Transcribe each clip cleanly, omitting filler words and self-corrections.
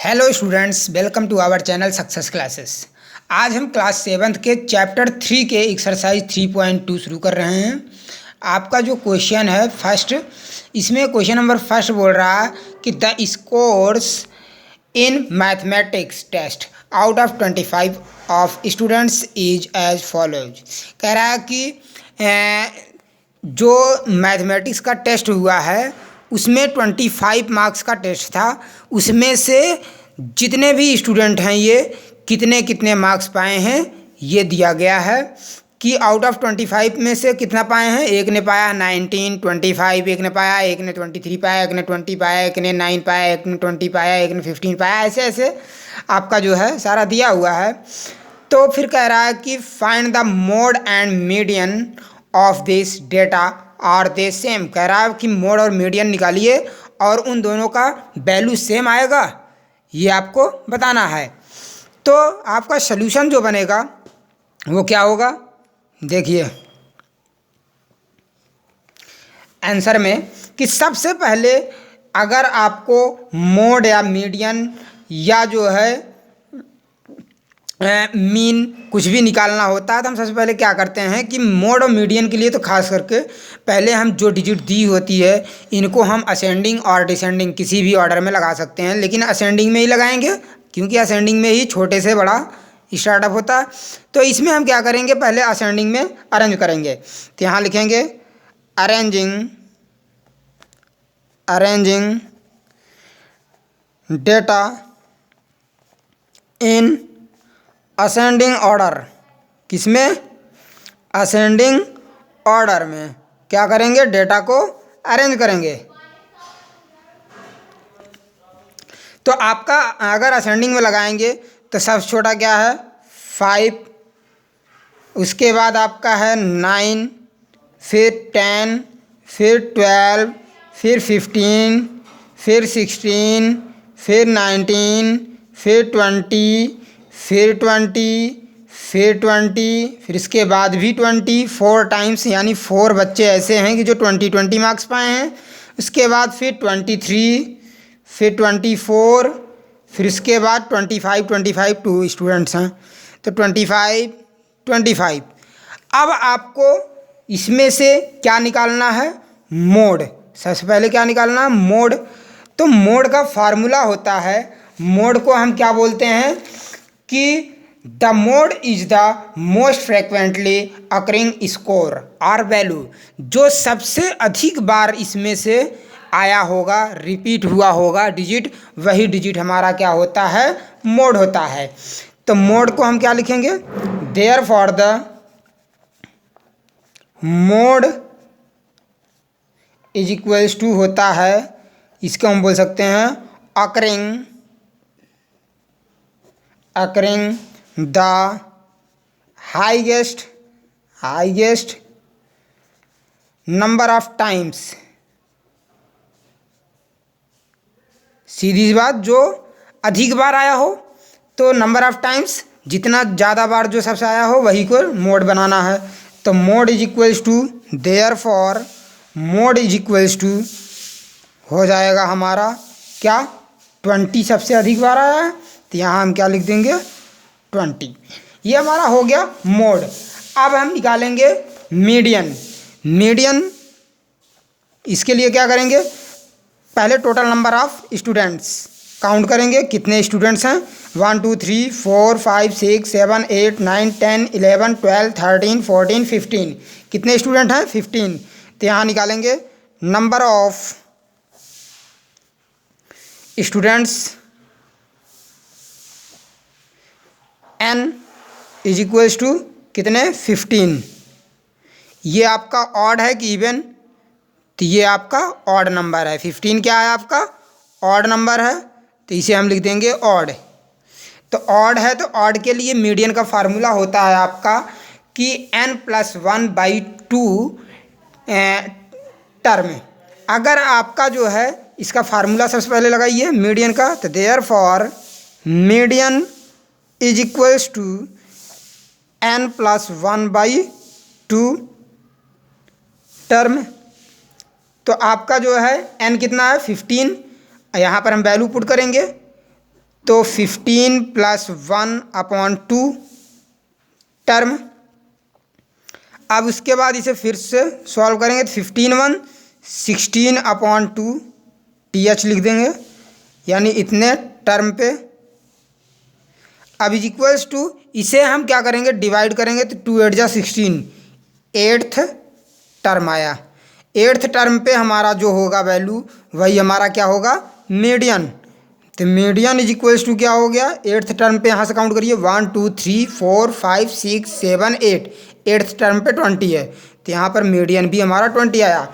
Hello students, welcome to our channel success classes. आज हम class 7th के chapter 3 के एक्सरसाइज 3.2 शुरू कर रहे हैं। आपका जो क्वेश्चन है फर्स्ट, इसमें क्वेश्चन नंबर फर्स्ट बोल रहा है कि the scores in mathematics test out of 25 of students is as follows. कह रहा है कि जो मैथमेटिक्स का टेस्ट हुआ है उसमें 25 मार्क्स का टेस्ट था। उसमें से जितने भी स्टूडेंट हैं ये कितने कितने मार्क्स पाए हैं ये दिया गया है कि आउट ऑफ 25 में से कितना पाए हैं। एक ने पाया 19, 25, एक ने पाया, एक ने 23 पाया, एक ने 20 पाया, एक ने 9 पाया, एक ने 20 पाया, एक ने 15 पाया। ऐसे ऐसे आपका जो है सारा दिया हुआ है। तो फिर कह रहा है कि find the mode and median of this data are they same. कह रहा है कि मोड और मीडियन निकालिए और उन दोनों का वैल्यू सेम आएगा, ये आपको बताना है। तो आपका सल्यूशन जो बनेगा वो क्या होगा, देखिए आंसर में कि सबसे पहले अगर आपको मोड या मीडियन या जो है मीन कुछ भी निकालना होता है तो हम सबसे पहले क्या करते हैं कि मोड और मीडियन के लिए तो खास करके पहले हम जो डिजिट दी होती है इनको हम असेंडिंग और डिसेंडिंग किसी भी ऑर्डर में लगा सकते हैं, लेकिन असेंडिंग में ही लगाएंगे क्योंकि असेंडिंग में ही छोटे से बड़ा स्टार्टअप होता है। तो इसमें हम क्या करेंगे, पहले असेंडिंग में अरेंज करेंगे। तो यहाँ लिखेंगे arranging data in ascending order. किसमें? असेंडिंग ऑर्डर में क्या करेंगे, डेटा को अरेंज करेंगे। तो आपका अगर असेंडिंग में लगाएंगे तो सबसे छोटा क्या है 5, उसके बाद आपका है 9, फिर 10, फिर 12, फिर 15, फिर 16, फिर 19, फिर 20, फिर 20, फिर 20, फिर इसके बाद भी 20, 4 टाइम्स, यानी 4 बच्चे ऐसे हैं कि जो 20 मार्क्स पाए हैं। उसके बाद फिर 23, फिर 24, फिर इसके बाद 25 2 स्टूडेंट्स हैं तो 25। अब आपको इसमें से क्या निकालना है, मोड। सबसे पहले क्या निकालना है, मोड। तो मोड का फार्मूला होता है, मोड को हम क्या बोलते हैं कि the mode is the most frequently occurring score or value. जो सबसे अधिक बार इसमें से आया होगा, रिपीट हुआ होगा डिजिट, वही डिजिट हमारा क्या होता है, मोड होता है। तो मोड को हम क्या लिखेंगे, therefore the mode is equals to होता है, इसको हम बोल सकते हैं occurring the highest number of times. सीधी बात, जो अधिक बार आया हो तो नंबर ऑफ टाइम्स, जितना ज़्यादा बार जो सबसे आया हो वही को मोड बनाना है। तो mode is equals to, therefore mode is equals to हो जाएगा हमारा क्या, 20 सबसे अधिक बार आया है तो यहाँ हम क्या लिख देंगे 20। ये हमारा हो गया मोड। अब हम निकालेंगे मीडियन। इसके लिए क्या करेंगे, पहले total number of students count करेंगे, कितने स्टूडेंट्स हैं। 1 2 3 4 5 6 7 8 9 10 11 12 13 14 15। कितने स्टूडेंट हैं, 15। तो यहाँ निकालेंगे number of students n is equals to कितने, 15। ये आपका ऑड है कि इवन, तो ये आपका ऑड नंबर है। 15 क्या है आपका, ऑड नंबर है, तो इसे हम लिख देंगे ऑड। तो ऑड है तो ऑड के लिए मीडियन का फार्मूला होता है आपका कि n+1/2 टर्म। अगर आपका जो है इसका फार्मूला सबसे पहले लगाइए मीडियन का, तो therefore median is equals to n+1/2 term. तो आपका जो है n कितना है, 15। यहाँ पर हम वैल्यू पुट करेंगे तो 15 + 1/2 टर्म। अब उसके बाद इसे फिर से सॉल्व करेंगे तो 15 16/2 TH लिख देंगे, यानी इतने टर्म पे। अब इज इक्वल्स टू, इसे हम क्या करेंगे, डिवाइड करेंगे तो 2 8 जा 16, 8th टर्म आया। 8th टर्म पे हमारा जो होगा वैल्यू, वही हमारा क्या होगा, मीडियन। तो मीडियन इज इक्वल्स टू क्या हो गया, 8th टर्म पे यहाँ से काउंट करिए, 1 2 3 4 5 6 7 8, 8th टर्म पे 20 है, तो यहाँ पर मीडियन भी हमारा 20 आया।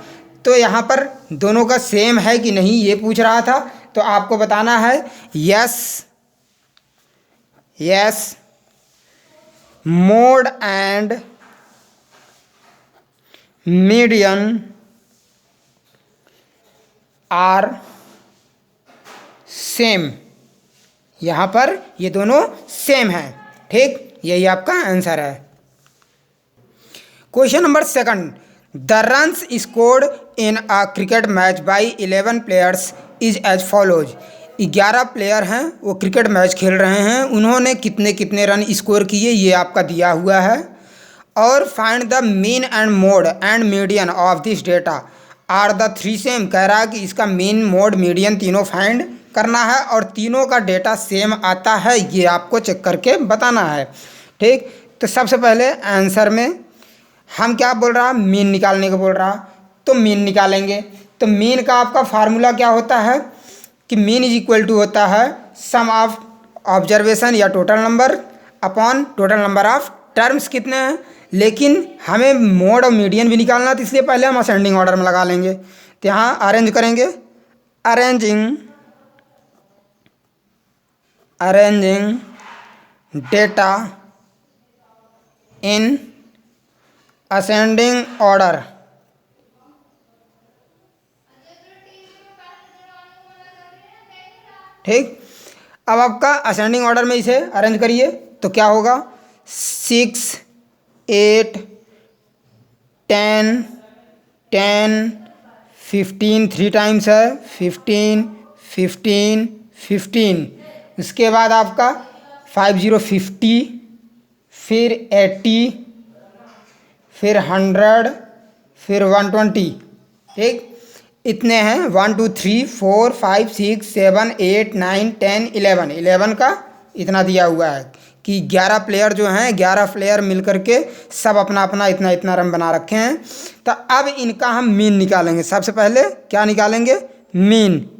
तो यहाँ पर दोनों का सेम है कि नहीं ये पूछ रहा था, तो आपको बताना है yes yes mode and median are same. यहाँ पर ये दोनों सेम हैं, ठीक, यही आपका आंसर है। Question number 2, the runs scored in a cricket match by 11 players is as follows. 11 player हैं, वो क्रिकेट मैच खेल रहे हैं, उन्होंने कितने कितने रन स्कोर किए ये आपका दिया हुआ है। और find the mean and mode and median of this data are the 3 same. कह रहा है कि इसका मीन मोड मीडियन तीनों फाइंड करना है और तीनों का डेटा सेम आता है, ये आपको चेक करके बताना है, ठीक। तो सबसे पहले आंसर में हम क्या बोल रहा, मीन निकालने को बोल रहा, तो मीन निकालेंगे। तो मीन का आपका फार्मूला क्या होता है कि मीन इज इक्वल टू होता है सम ऑफ ऑब्जर्वेशन या total number upon total number of terms कितने हैं। लेकिन हमें मोड और मीडियन भी निकालना, तो इसलिए पहले हम असेंडिंग ऑर्डर में लगा लेंगे। तो यहाँ अरेंज करेंगे, arranging data in ascending order. ठीक, अब आपका असेंडिंग ऑर्डर में इसे अरेंज करिए तो क्या होगा, 6 8 10 10 15, 3 टाइम्स है, 15 15 15। उसके बाद आपका 50 50, फिर 80, फिर 100, फिर 120, ठीक। इतने हैं 1 2 3 4 5 6 7 8 9 10 11, 11 का इतना दिया हुआ है कि 11 प्लेयर जो हैं, 11 प्लेयर मिलकर के सब अपना अपना इतना इतना रन बना रखे हैं। तो अब इनका हम मीन निकालेंगे। सबसे पहले क्या निकालेंगे, mean.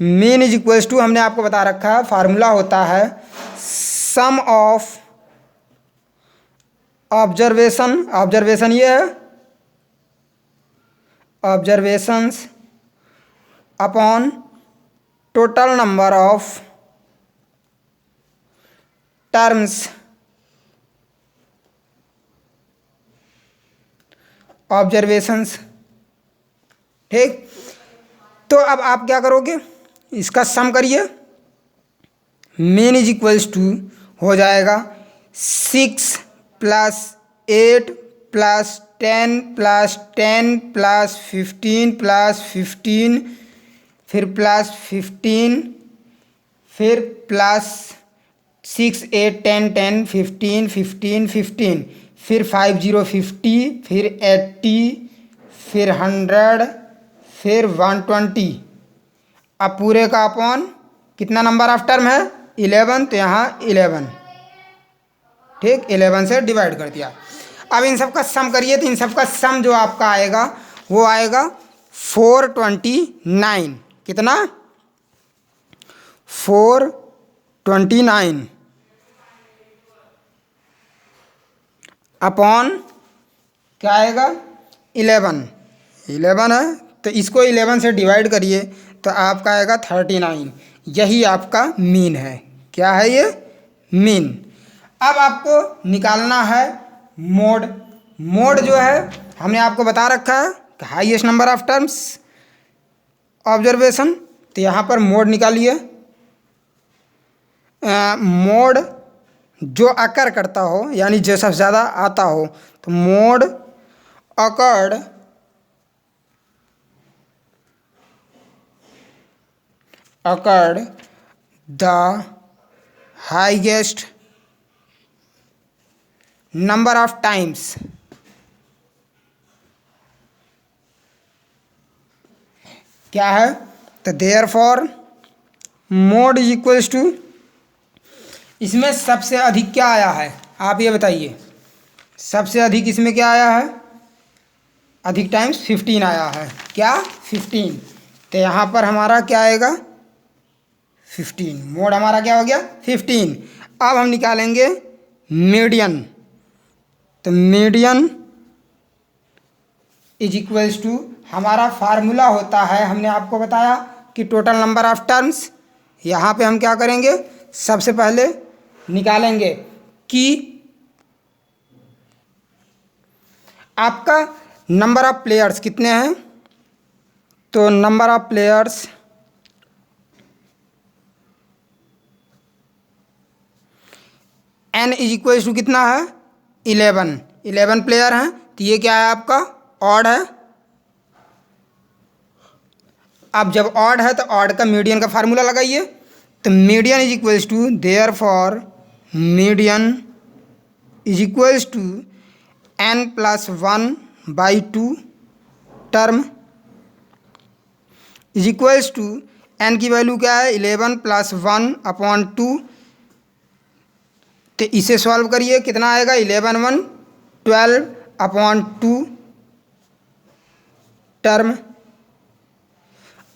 Mean is equals to, हमने आपको बता रखा है फार्मूला होता है सम ऑफ ऑब्जर्वेशन, ऑब्जर्वेशन ये है, observations upon total number of terms observations, ठीक। तो अब आप क्या करोगे, इसका सम करिए। मीन इज इक्वल्स टू हो जाएगा 6 + 8 + 10 + 10 + 15 + 15, फिर +15, फिर +6 8 10 10 15 15 15, फिर 50 50, फिर 80, फिर 100, फिर 120। अब पूरे का अपॉन कितना नंबर ऑफ टर्म है, 11, तो यहाँ 11, ठीक, 11 से डिवाइड कर दिया। अब इन सब का सम करिए, तो इन सब का सम जो आपका आएगा वो आएगा 429। कितना, 429 अपॉन क्या आएगा, 11, 11 है, तो इसको 11 से डिवाइड करिए तो आपका आएगा 39। यही आपका मीन है। क्या है ये, मीन। अब आपको निकालना है मोड। मोड जो है हमने आपको बता रखा है कि highest number of terms observation, तो यहाँ पर मोड निकालिए। मोड जो अकर करता हो, यानी जो सबसे ज़्यादा आता हो, तो mode occurred the highest number of times क्या है, तो therefore mode is equals to, इसमें सबसे अधिक क्या आया है आप ये बताइए, सबसे अधिक इसमें क्या आया है, अधिक टाइम्स 15 आया है, क्या 15, तो यहाँ पर हमारा क्या आएगा 15, मोड हमारा क्या हो गया 15। अब हम निकालेंगे मीडियन, तो मीडियन इज इक्वल्स टू, हमारा फार्मूला होता है, हमने आपको बताया कि टोटल नंबर ऑफ टर्म्स। यहाँ पे हम क्या करेंगे, सबसे पहले निकालेंगे कि आपका नंबर ऑफ प्लेयर्स कितने हैं, तो number of players n is equals to कितना है 11 प्लेयर हैं, तो ये क्या है आपका ऑड है। अब जब ऑड है तो ऑड का मीडियन का फार्मूला लगाइए, तो median is equals to, therefore median is equals to n+1/2 term is equals to, n की वैल्यू क्या है 11 + 1/2, तो इसे सॉल्व करिए, कितना आएगा 11 × 1 = 12/2 टर्म।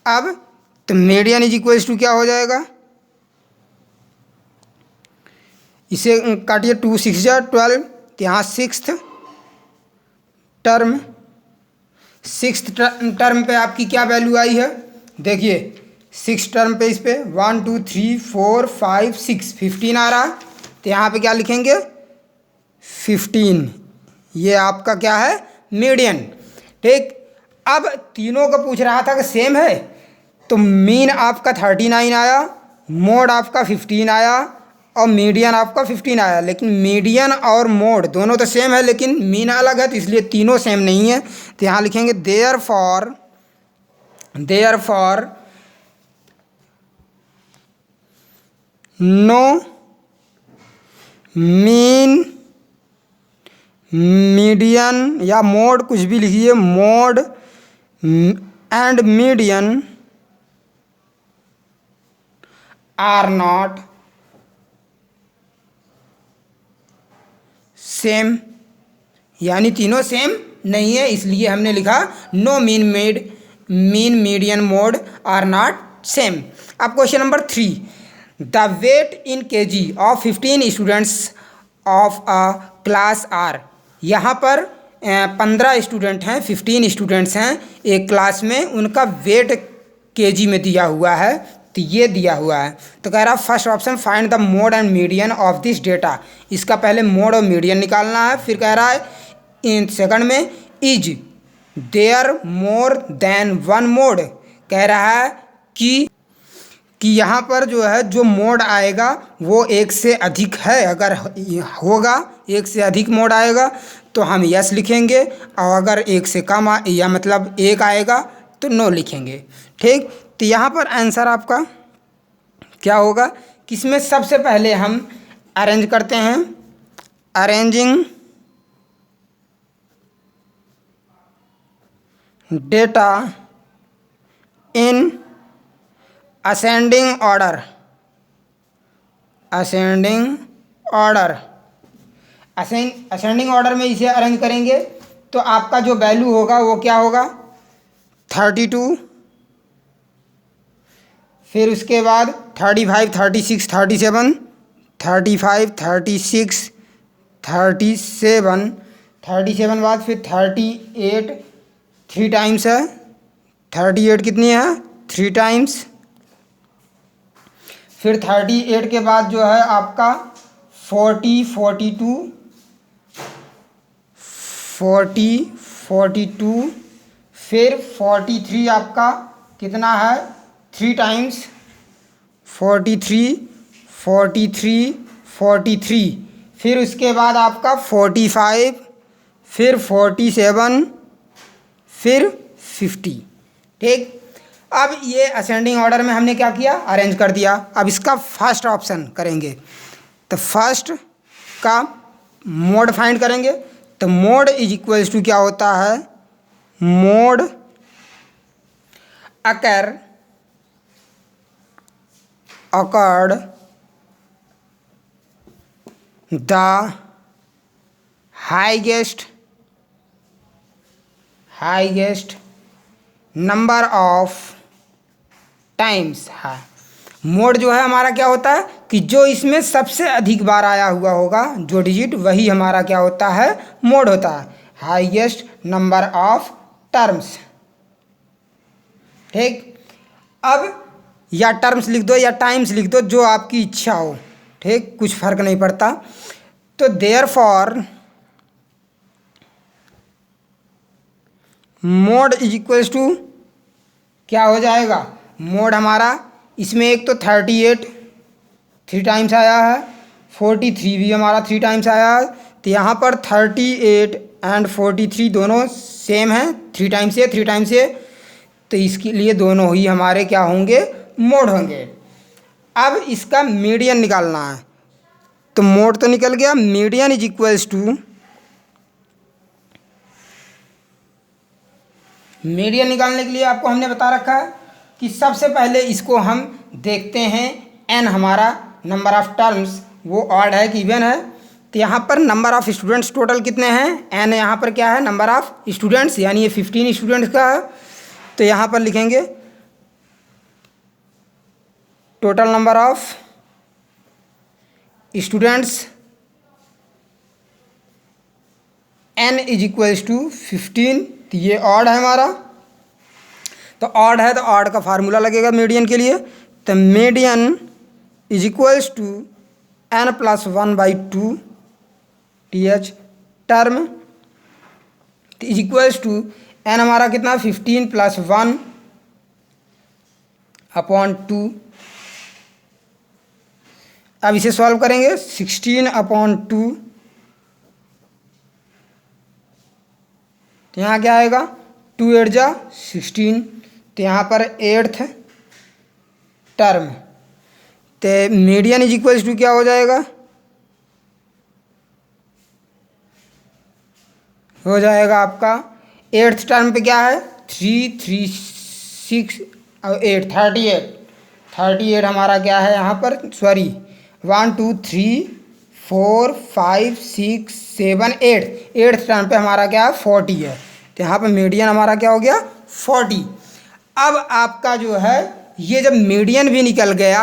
अब तो मीडियन इज इक्वल्स टू क्या हो जाएगा, इसे काटिए, 2 × 6 = 12, तो यहाँ सिक्स्थ टर्म, सिक्स्थ टर्म पे आपकी क्या वैल्यू आई है, देखिए सिक्स टर्म पे, इस पे 1 2 3 4 5 6 15 आ रहा है, तो यहाँ पे क्या लिखेंगे 15, ये आपका क्या है मीडियन। ठीक, अब तीनों का पूछ रहा था कि सेम है, तो मीन आपका 39 आया, मोड आपका 15 आया और मीडियन आपका 15 आया, लेकिन मीडियन और मोड दोनों तो सेम है लेकिन मीन अलग है, तो इसलिए तीनों सेम नहीं है, तो यहाँ लिखेंगे देयरफॉर नो मीन मीडियन, या मोड कुछ भी लिखिए, mode and median are not same, यानी तीनों सेम नहीं है, इसलिए हमने लिखा no mean median mode are not same. अब question number 3, the weight in KG of 15 students of a class are, यहाँ पर 15 स्टूडेंट हैं, 15 स्टूडेंट्स हैं एक क्लास में, उनका वेट केजी में दिया हुआ है, तो ये दिया हुआ है, तो कह रहा first option find the mode and median of this data, इसका पहले मोड और मीडियन निकालना है, फिर कह रहा है इन सेकंड में is there more than one mode, कह रहा है कि यहाँ पर जो है जो मोड आएगा वो एक से अधिक है, अगर होगा एक से अधिक मोड आएगा तो हम यस लिखेंगे, और अगर एक से कम या मतलब एक आएगा तो नो लिखेंगे। ठीक, तो यहाँ पर आंसर आपका क्या होगा, किसमें सबसे पहले हम अरेंज करते हैं, arranging data in ascending order, ascending order में इसे अरेंज करेंगे तो आपका जो वैल्यू होगा वो क्या होगा 32, फिर उसके बाद 35 36 37 35 36 37 बाद फिर 38 3 टाइम्स है, 38 कितनी है 3 टाइम्स, फिर 38 के बाद जो है आपका 40 42 फिर 43 आपका कितना है 3 टाइम्स, 43 फिर उसके बाद आपका 45, फिर 47, फिर 50। ठीक, अब ये असेंडिंग ऑर्डर में हमने क्या किया, अरेंज कर दिया। अब इसका फर्स्ट ऑप्शन करेंगे, तो फर्स्ट का मोड फाइंड करेंगे। तो मोड इज इक्वल्स टू क्या होता है, mode occurred the highest number of times है। मोड जो है हमारा क्या होता है कि जो इसमें सबसे अधिक बार आया हुआ होगा जो डिजिट, वही हमारा क्या होता है, मोड होता है। हाईएस्ट नंबर ऑफ टर्म्स, ठीक। अब या टर्म्स लिख दो या टाइम्स लिख दो, जो आपकी इच्छा हो, ठीक, कुछ फर्क नहीं पड़ता। तो therefore mode is equals to क्या हो जाएगा, मोड हमारा इसमें एक तो 38 3 टाइम्स आया है, 43 भी हमारा 3 टाइम्स आया है। तो यहाँ पर 38 एंड 43 दोनों सेम हैं, 3 टाइम्स ये 3 टाइम्स ये, तो इसके लिए दोनों ही हमारे क्या होंगे, मोड होंगे। अब इसका मीडियन निकालना है, तो मोड तो निकल गया, median is equals to, median निकालने के लिए आपको हमने बता रखा है कि सबसे पहले इसको हम देखते हैं, एन हमारा नंबर ऑफ टर्म्स वो ऑड है कि इवन है। तो यहाँ पर नंबर ऑफ स्टूडेंट्स टोटल कितने हैं, एन यहाँ पर क्या है, नंबर ऑफ स्टूडेंट्स, यानी ये 15 स्टूडेंट्स का है। तो यहाँ पर लिखेंगे total number of students N is equals to 15। तो ये ऑड है हमारा, तो ऑड है तो ऑड का फार्मूला लगेगा मीडियन के लिए। तो median is equals to N plus 1/2 TH term is equals to N हमारा कितना, 15 + 1/2। अब इसे सॉल्व करेंगे, 16/2, तो यहाँ क्या आएगा, 2 8 जा 16। तो यहाँ पर 8th टर्म, तो मीडियन इज इक्वल्स टू क्या हो जाएगा, हो जाएगा आपका 8th टर्म पे क्या है, 3 3 6 और 8 38 हमारा क्या है यहाँ पर, सॉरी 1 2 3 4 5 6 7 8, 8th टर्म पे हमारा क्या है, 40 है। तो यहाँ पर मीडियन हमारा क्या हो गया, 40। अब आपका जो है ये जब मीडियन भी निकल गया,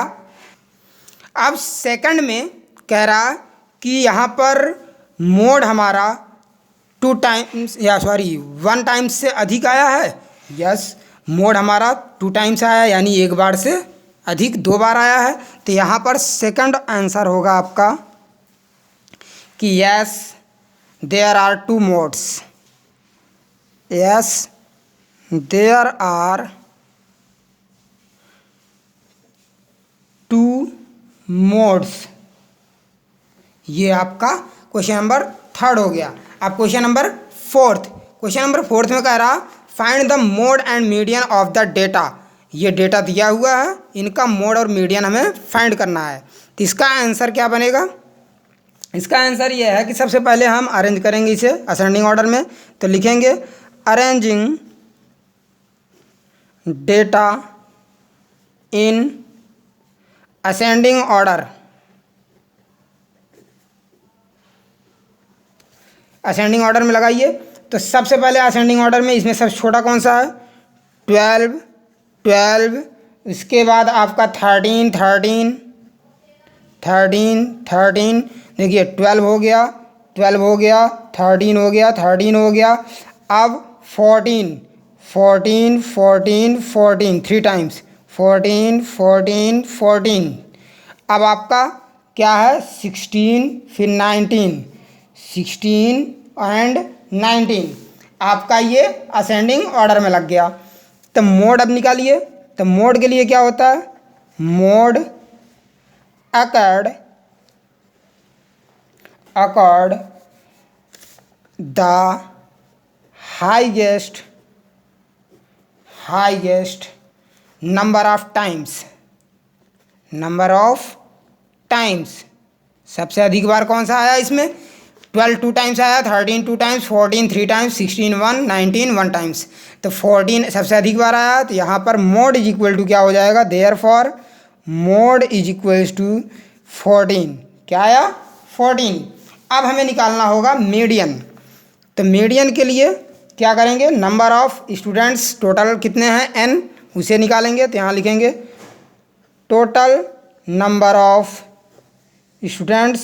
अब सेकंड में कह रहा कि यहाँ पर मोड हमारा 2 टाइम्स या सॉरी 1 टाइम्स से अधिक आया है। यस, मोड हमारा 2 टाइम्स आया है, यानी एक बार से अधिक 2 बार आया है। तो यहाँ पर सेकंड आंसर होगा आपका कि yes there are 2 modes, yes there are 2 modes. ये आपका क्वेश्चन नंबर 3 हो गया। अब क्वेश्चन नंबर 4 में कह रहा find the mode and median of the data. ये डेटा दिया हुआ है, इनका मोड और मीडियन हमें फाइंड करना है। तो इसका आंसर क्या बनेगा, इसका आंसर ये है कि सबसे पहले हम अरेंज करेंगे इसे असेंडिंग ऑर्डर में। तो लिखेंगे arranging data in ascending order. Ascending order में लगाइए, तो सबसे पहले असेंडिंग ऑर्डर में इसमें सबसे छोटा कौन सा है, 12, इसके बाद आपका 13, देखिए 12 हो गया, 13 हो गया। अब 14, 3 टाइम्स 14। अब आपका क्या है, 16, फिर 19, 16 एंड 19 आपका ये असेंडिंग ऑर्डर में लग गया। तो मोड अब निकालिए। तो मोड के लिए क्या होता है, mode accord the highest number of times सबसे अधिक बार कौन सा आया इसमें? 12 2 टाइम्स आया, 13 2 टाइम्स, 14 3 टाइम्स, 16 1, 19 1 टाइम्स। तो 14 सबसे अधिक बार आया, तो यहाँ पर मोड इज इक्वल टू क्या हो जाएगा? Therefore mode is equals to 14। क्या आया? 14। अब हमें निकालना होगा मीडियन। तो मीडियन के लिए क्या करेंगे? नंबर ऑफ स्टूडेंट्स टोटल कितने हैं? n, उसे निकालेंगे। तो यहाँ लिखेंगे total number of students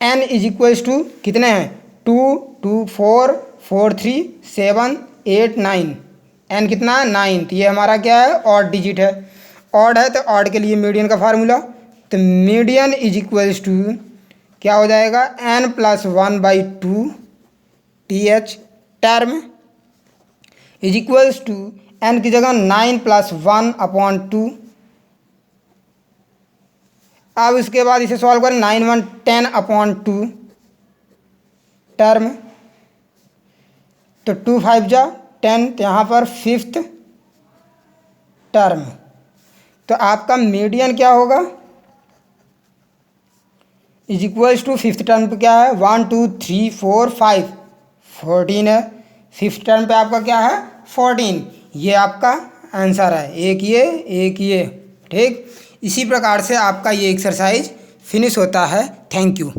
n is equals to कितने हैं? 2 2 4 4 3 7 8 9। n कितना है? 9। तो ये हमारा क्या है? ऑड डिजिट है। ऑड है तो ऑड के लिए मीडियन का फार्मूला, तो मीडियन इज इक्वल्स टू क्या हो जाएगा? n+1/2 th term is equals to n की जगह 9+1/2। अब इसके बाद इसे सॉल्व करें, 9 1 10/2 टर्म, तो 2 5 जा 10, तो यहाँ पर 5th टर्म। तो आपका मीडियन क्या होगा? Is equals to 5th term पे क्या है? 1 2 3 4 5 14 है। 5th टर्म पे आपका क्या है? 14। ये आपका आंसर है, एक ये। ठीक, इसी प्रकार से आपका ये एक्सरसाइज फिनिश होता है। Thank you.